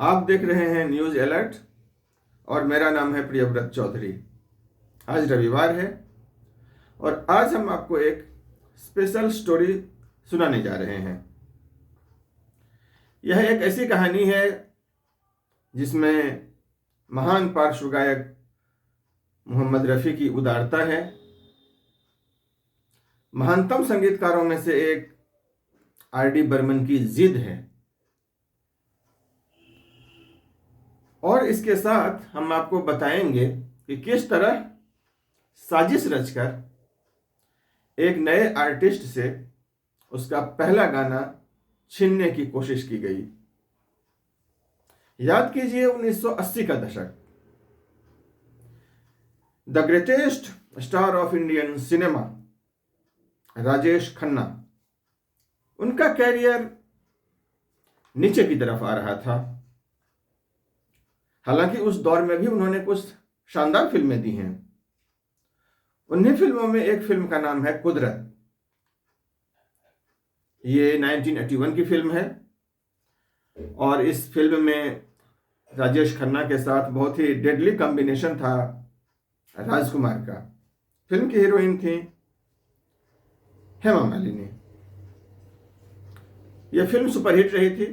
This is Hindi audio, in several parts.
आप देख रहे हैं न्यूज़ अलर्ट और मेरा नाम है प्रियव्रत चौधरी। आज रविवार है और आज हम आपको एक स्पेशल स्टोरी सुनाने जा रहे हैं। यह एक ऐसी कहानी है जिसमें महान पार्श्व गायक मोहम्मद रफ़ी की उदारता है। महानतम संगीतकारों में से एक आर डी बर्मन की जिद है और इसके साथ हम आपको बताएंगे कि किस तरह साजिश रचकर एक नए आर्टिस्ट से उसका पहला गाना छीनने की कोशिश की गई। याद कीजिए 1980 का दशक। The greatest star of Indian cinema Rajesh Khanna, उनका कैरियर नीचे की तरफ आ रहा था। हालांकि उस दौर में भी उन्होंने कुछ शानदार फिल्में दी हैं। उन्हीं फिल्मों में एक फिल्म का नाम है कुदरत। ये 1981 की फिल्म है और इस फिल्म में राजेश खन्ना के साथ बहुत ही डेडली कॉम्बिनेशन था राजकुमार का। फिल्म की हीरोइन थी हेमा मालिनी। यह फिल्म सुपरहिट रही थी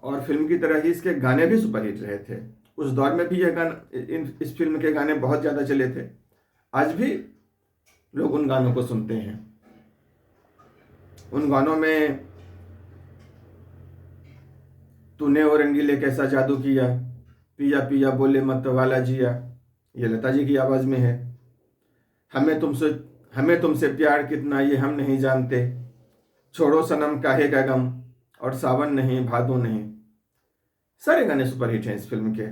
और फिल्म की तरह ही इसके गाने भी सुपरहिट रहे थे। उस दौर में भी यह गाना, इस फिल्म के गाने बहुत ज़्यादा चले थे। आज भी लोग उन गानों को सुनते हैं। उन गानों में तूने और रंगीले कैसा जादू किया, पिया पिया बोले मत वाला जिया, ये लता जी की आवाज़ में है। हमें तुमसे प्यार कितना ये हम नहीं जानते, छोड़ो सनम काहे का गम, और सावन नहीं भादो नहीं। सारे गाने सुपरहिट हैं इस फिल्म के।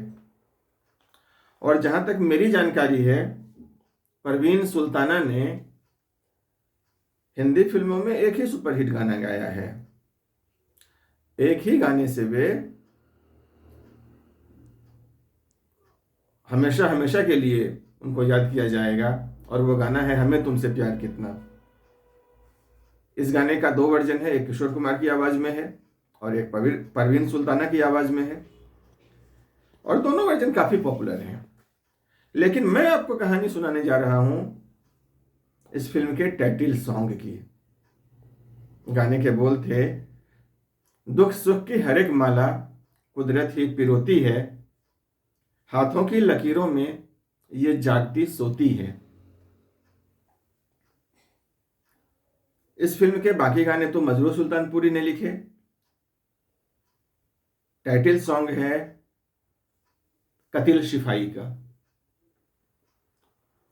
और जहाँ तक मेरी जानकारी है, परवीन सुल्ताना ने हिंदी फिल्मों में एक ही सुपरहिट गाना गाया है। एक ही गाने से वे हमेशा हमेशा के लिए उनको याद किया जाएगा और वो गाना है हमें तुमसे प्यार कितना। इस गाने का 2 वर्जन है, एक किशोर कुमार की आवाज़ में है और एक परवीन सुल्ताना की आवाज़ में है और दोनों वर्जन काफ़ी पॉपुलर हैं। लेकिन मैं आपको कहानी सुनाने जा रहा हूँ इस फिल्म के टाइटल सॉन्ग की। गाने के बोल थे, दुख सुख की हर एक माला कुदरत ही पिरोती है, हाथों की लकीरों में ये जागती सोती है। इस फिल्म के बाकी गाने तो मजरूह सुल्तानपुरी ने लिखे। टाइटल सॉन्ग है कतिल शिफाई का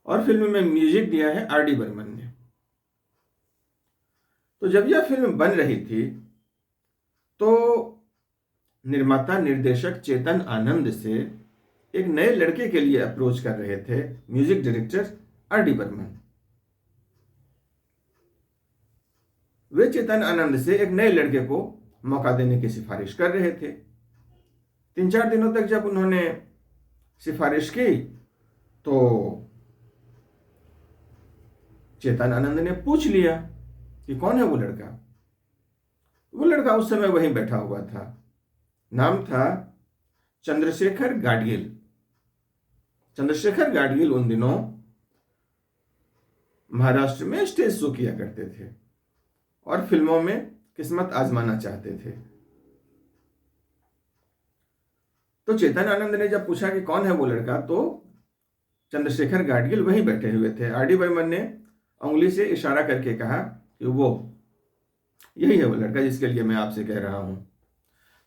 और फिल्म में म्यूजिक दिया है आर डी बर्मन ने। तो जब यह फिल्म बन रही थी तो निर्माता निर्देशक चेतन आनंद से एक नए लड़के के लिए अप्रोच कर रहे थे music director R D Burman. वे चेतन आनंद से एक नए लड़के को मौका देने की सिफारिश कर रहे थे। 3-4 दिनों तक जब उन्होंने सिफारिश की तो चेतन आनंद ने पूछ लिया कि कौन है वो लड़का। वो लड़का उस समय वहीं बैठा हुआ था। नाम था चंद्रशेखर गाडगिल। चंद्रशेखर गाडगिल उन दिनों महाराष्ट्र में स्टेज शो किया करते थे और फिल्मों में किस्मत आजमाना चाहते थे। तो चेतन आनंद ने जब पूछा कि कौन है वो लड़का, तो चंद्रशेखर गाडगिल वहीं बैठे हुए थे। आर डी बर्मन ने उंगली से इशारा करके कहा कि वो यही है वो लड़का जिसके लिए मैं आपसे कह रहा हूं।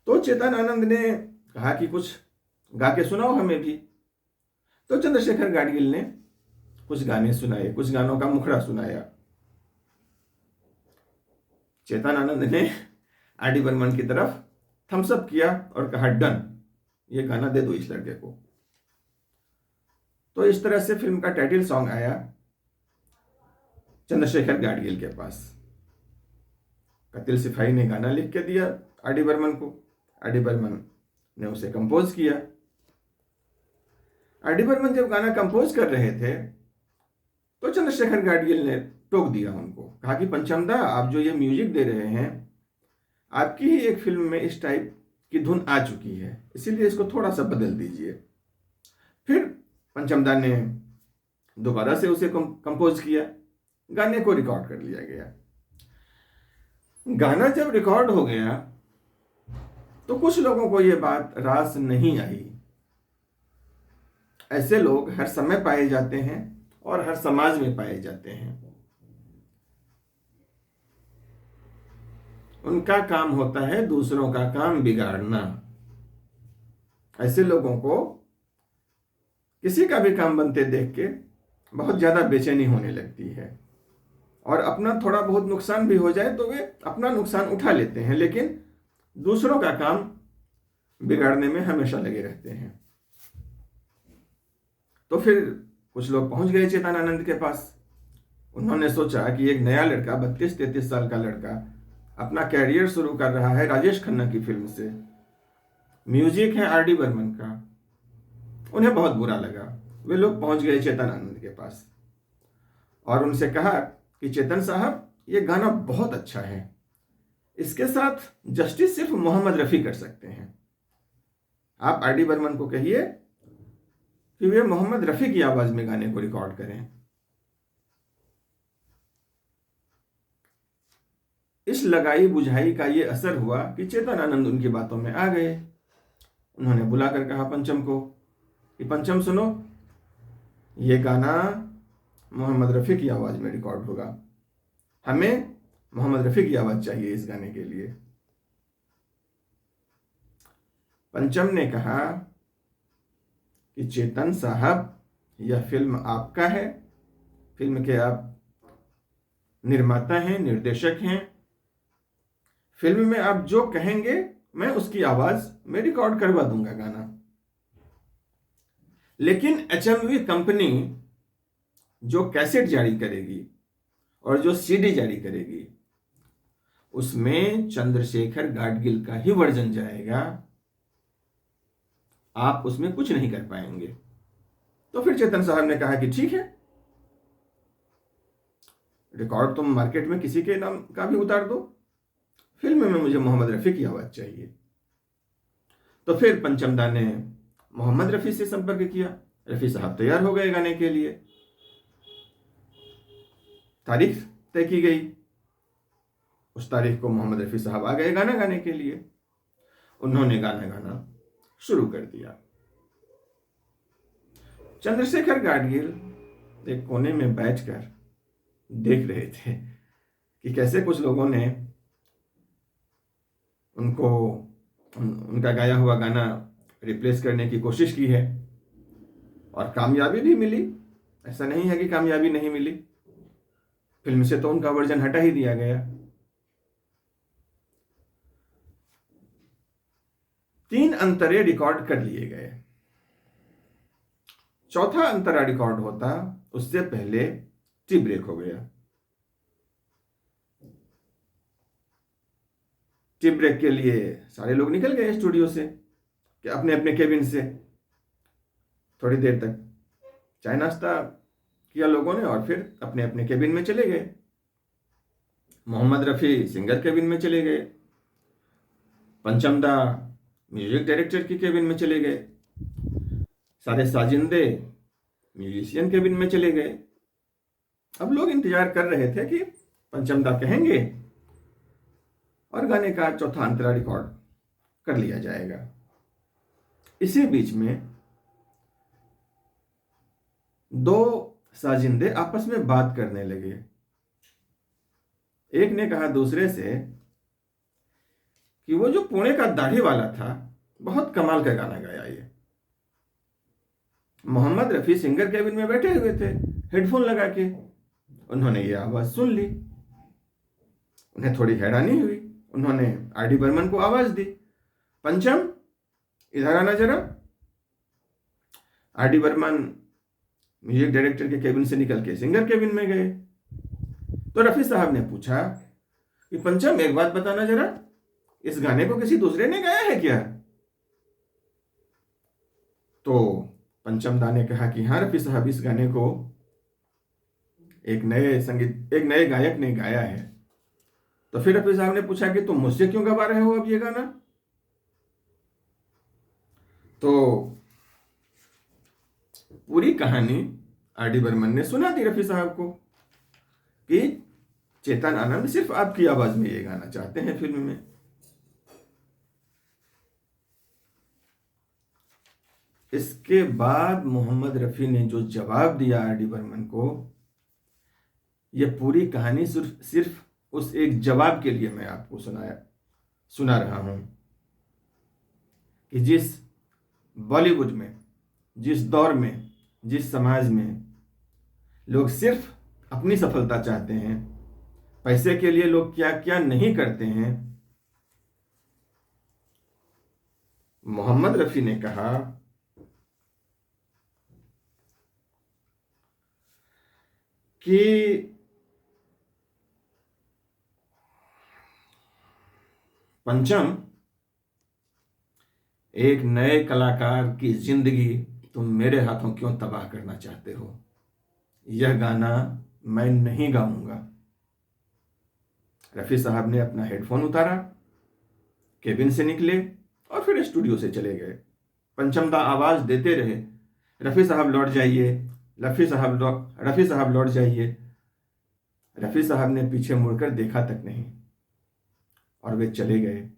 तो चेतन आनंद ने कहा कि कुछ गा के सुनाओ हमें भी। तो चंद्रशेखर गाडगिल ने कुछ गाने सुनाए, कुछ गानों का मुखड़ा सुनाया। चेतन आनंद ने आर डी बर्मन की तरफ थम्स अप किया और कहा डन, ये गाना दे दो इस लड़के को। तो इस तरह से फिल्म का टाइटल सॉन्ग आया चंद्रशेखर गाडगिल के पास। कतिल सिपाही ने गाना लिख के दिया आर डी बर्मन को। आर डी बर्मन ने उसे कंपोज किया। आर डी बर्मन जब गाना कंपोज कर रहे थे तो चंद्रशेखर गाडगिल ने टोक दिया उनको, कहा कि पंचमदा, आप जो ये म्यूजिक दे रहे हैं, आपकी ही एक फिल्म में इस टाइप की धुन आ चुकी है, इसीलिए इसको थोड़ा सा बदल दीजिए। फिर पंचमदा ने दोबारा से उसे कंपोज किया, गाने को रिकॉर्ड कर लिया गया। गाना जब रिकॉर्ड हो गया तो कुछ लोगों को यह बात रास नहीं आई। ऐसे लोग हर समय पाए जाते हैं और हर समाज में पाए जाते हैं। उनका काम होता है दूसरों का काम बिगाड़ना। ऐसे लोगों को किसी का भी काम बनते देख के बहुत ज्यादा बेचैनी होने लगती है, और अपना थोड़ा बहुत नुकसान भी हो जाए तो वे अपना नुकसान उठा लेते हैं, लेकिन दूसरों का काम बिगाड़ने में हमेशा लगे रहते हैं। तो फिर कुछ लोग पहुंच गए चेतनानंद के पास। उन्होंने सोचा कि एक नया लड़का, 32-33 साल का लड़का, अपना कैरियर शुरू कर रहा है राजेश खन्ना की फिल्म से, म्यूजिक है आर डी बर्मन का। उन्हें बहुत बुरा लगा। वे लोग पहुंच गए चेतनानंद के पास और उनसे कहा कि चेतन साहब, ये गाना बहुत अच्छा है, इसके साथ जस्टिस सिर्फ मोहम्मद रफ़ी कर सकते हैं। आप आर डी बर्मन को कहिए कि वे मोहम्मद रफ़ी की आवाज में गाने को रिकॉर्ड करें। इस लगाई बुझाई का ये असर हुआ कि चेतनानंद उनकी बातों में आ गए। उन्होंने बुलाकर कहा पंचम को कि पंचम सुनो, ये गाना मोहम्मद रफ़ी की आवाज में रिकॉर्ड होगा, हमें मोहम्मद रफ़ी की आवाज चाहिए इस गाने के लिए। पंचम ने कहा कि चेतन साहब, यह फिल्म आपका है, फिल्म के आप निर्माता हैं, निर्देशक हैं, फिल्म में आप जो कहेंगे मैं उसकी आवाज में रिकॉर्ड करवा दूंगा गाना। लेकिन एचएमवी कंपनी जो कैसेट जारी करेगी और जो सीडी जारी करेगी, उसमें चंद्रशेखर गाडगिल का ही वर्जन जाएगा, आप उसमें कुछ नहीं कर पाएंगे। तो फिर चेतन साहब ने कहा कि ठीक है, रिकॉर्ड तुम मार्केट में किसी के नाम का भी उतार दो, फिल्म में मुझे मोहम्मद रफ़ी की आवाज चाहिए। तो फिर पंचमदा ने मोहम्मद रफ़ी से संपर्क किया। रफ़ी साहब तैयार हो गए गाने के लिए। तारीख तय की गई। उस तारीख को मोहम्मद रफ़ी साहब आ गए गाना गाने के लिए। उन्होंने गाना गाना शुरू कर दिया। चंद्रशेखर गाडगिल एक कोने में बैठकर देख रहे थे कि कैसे कुछ लोगों ने उनका गाया हुआ गाना रिप्लेस करने की कोशिश की है, और कामयाबी भी मिली। ऐसा नहीं है कि कामयाबी नहीं मिली, फिल्म से तो उनका वर्जन हटा ही दिया गया। 3 अंतरे रिकॉर्ड कर लिए गए। चौथा अंतरा रिकॉर्ड होता उससे पहले टी ब्रेक हो गया। टी ब्रेक के लिए सारे लोग निकल गए स्टूडियो से, कि अपने अपने केबिन से। थोड़ी देर तक चाय नाश्ता किया लोगों ने और फिर अपने अपने केबिन में चले गए। मोहम्मद रफ़ी सिंगर केबिन में चले गए, पंचमदा म्यूजिक डायरेक्टर की केबिन में चले गए, सारे साजिंदे म्यूजिशियन केबिन में चले गए। अब लोग इंतजार कर रहे थे कि पंचमदा कहेंगे और गाने का चौथा अंतरा रिकॉर्ड कर लिया जाएगा। इसी बीच में 2 साजिंदे आपस में बात करने लगे। एक ने कहा दूसरे से कि वो जो पुणे का दाढ़ी वाला था, बहुत कमाल का गाना गाया ये। मोहम्मद रफ़ी सिंगर केबिन में बैठे हुए थे हेडफोन लगा के। उन्होंने ये आवाज सुन ली। उन्हें थोड़ी हैरानी हुई। उन्होंने आर डी बर्मन को आवाज दी, पंचम इधर आना जरा। R D Burman music director के केबिन से निकल के सिंगर केबिन में गए। तो रफ़ी साहब ने पूछा कि पंचम, एक बात बताना जरा, इस गाने को किसी दूसरे ने गाया है क्या? तो पंचम दा ने कहा कि हाँ रफ़ी साहब, इस गाने को एक नए गायक ने गाया है। तो फिर रफ़ी साहब ने पूछा कि तुम मुझसे क्यों गवा रहे हो अब ये गाना? तो पूरी कहानी आर डी बर्मन ने सुना दी रफ़ी साहब को कि चेतन आनंद सिर्फ आपकी आवाज में ये गाना चाहते हैं फिल्म में। इसके बाद मोहम्मद रफ़ी ने जो जवाब दिया आर डी बर्मन को, ये पूरी कहानी सिर्फ उस एक जवाब के लिए मैं आपको सुना रहा हूं कि जिस बॉलीवुड में, जिस दौर में, जिस समाज में लोग सिर्फ अपनी सफलता चाहते हैं, पैसे के लिए लोग क्या क्या नहीं करते हैं, मोहम्मद रफ़ी ने कहा कि पंचम, एक नए कलाकार की जिंदगी तुम मेरे हाथों क्यों तबाह करना चाहते हो? यह गाना मैं नहीं गाऊंगा। रफ़ी साहब ने अपना हेडफोन उतारा, केबिन से निकले और फिर स्टूडियो से चले गए। पंचम दा आवाज देते रहे, रफ़ी साहब लौट जाइए, रफ़ी साहब लौट जाइए। रफ़ी साहब ने पीछे मुड़कर देखा तक नहीं और वे चले गए।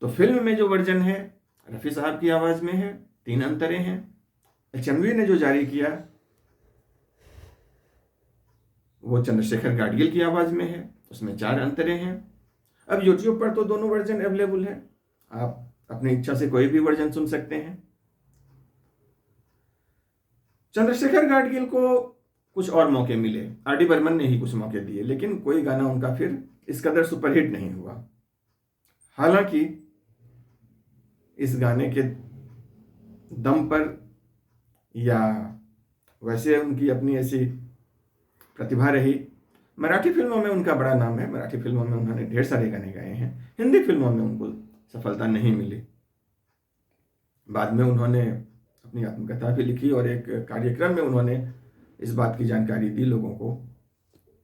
तो फिल्म में जो वर्जन है रफ़ी साहब की आवाज में है, 3 अंतरे हैं। एचएमवी ने जो जारी किया वो चंद्रशेखर गाडगिल की आवाज में है, उसमें 4 अंतरे हैं। अब यूट्यूब पर तो दोनों वर्जन अवेलेबल है, आप अपनी इच्छा से कोई भी वर्जन सुन सकते हैं। चंद्रशेखर गाडगिल को कुछ और मौके मिले, आर डी बर्मन ने ही कुछ मौके दिए, लेकिन कोई गाना उनका फिर इस कदर सुपरहिट नहीं हुआ। हालांकि इस गाने के दम पर या वैसे उनकी अपनी ऐसी प्रतिभा रही, मराठी फिल्मों में उनका बड़ा नाम है, मराठी फिल्मों में उन्होंने ढेर सारे गाने गाए हैं। हिंदी फिल्मों में उनको सफलता नहीं मिली। बाद में उन्होंने अपनी आत्मकथा भी लिखी और एक कार्यक्रम में उन्होंने इस बात की जानकारी दी लोगों को,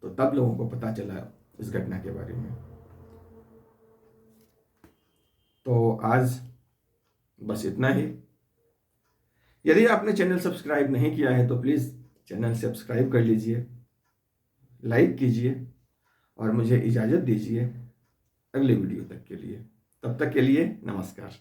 तो तब लोगों को पता चला इस घटना के बारे में। तो आज बस इतना ही। यदि आपने चैनल सब्सक्राइब नहीं किया है तो प्लीज़ चैनल सब्सक्राइब कर लीजिए, लाइक कीजिए और मुझे इजाज़त दीजिए अगले वीडियो तक के लिए। तब तक के लिए नमस्कार।